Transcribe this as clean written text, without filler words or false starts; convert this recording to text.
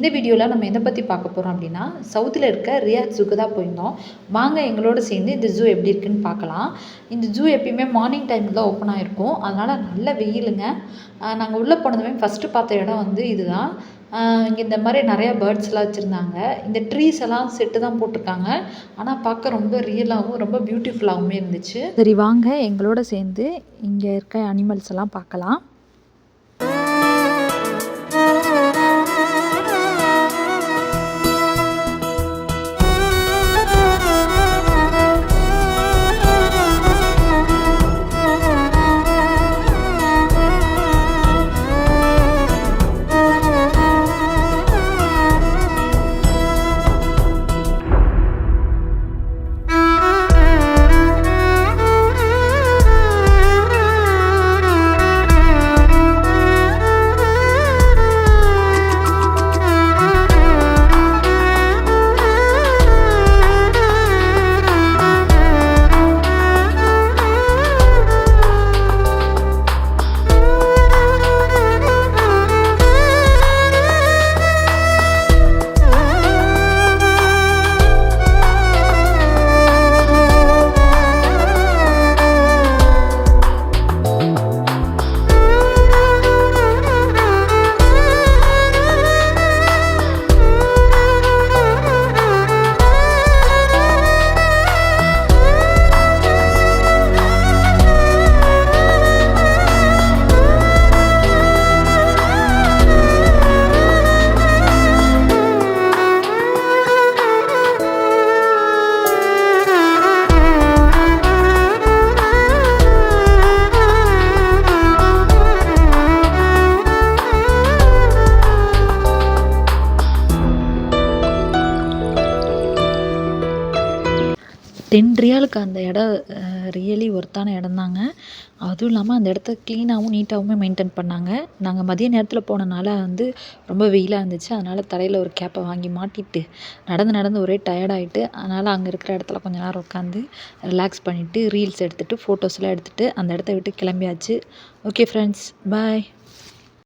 இந்த வீடியோவில் நம்ம எதை பற்றி பார்க்க போகிறோம் அப்படின்னா, சவுத்தில் இருக்க ரியாத் ஜூக்கு தான் போயிருந்தோம். வாங்க எங்களோட சேர்ந்து இந்த ஜூ எப்படி இருக்குன்னு பார்க்கலாம். இந்த ஜூ எப்பயுமே மார்னிங் டைமில் தான் ஓப்பன் ஆகிருக்கும். அதனால் நல்ல வெயிலுங்க. நாங்கள் உள்ளே போனதுமே ஃபஸ்ட்டு பார்த்த இடம் வந்து இதுதான். இங்கே இந்த மாதிரி நிறையா பேர்ட்ஸ்லாம் வச்சுருந்தாங்க. இந்த ட்ரீஸ் எல்லாம் செட்டு தான் போட்டிருக்காங்க. ஆனால் பார்க்க ரொம்ப ரியலாகவும் ரொம்ப பியூட்டிஃபுல்லாகவும் இருந்துச்சு. சரி வாங்க எங்களோட சேர்ந்து இங்கே இருக்க அனிமல்ஸ் எல்லாம் பார்க்கலாம். $10 அந்த இடம் ரியலி ஒர்த்தான இடம்தாங்க. அதுவும் இல்லாமல் அந்த இடத்த க்ளீனாகவும் நீட்டாகவுமே மெயின்டைன் பண்ணாங்க. நாங்கள் மதிய நேரத்தில் போனனால வந்து ரொம்ப வெயிலாக இருந்துச்சு. அதனால் தலையில் ஒரு கேப்பை வாங்கி மாட்டிட்டு நடந்து ஒரே டயர்டாகிட்டு, அதனால் அங்கே இருக்கிற இடத்துல கொஞ்ச நேரம் உட்காந்து ரிலாக்ஸ் பண்ணிவிட்டு ரீல்ஸ் எடுத்துகிட்டு ஃபோட்டோஸ்லாம் எடுத்துகிட்டு அந்த இடத்த விட்டு கிளம்பியாச்சு. ஓகே ஃப்ரெண்ட்ஸ், பாய்.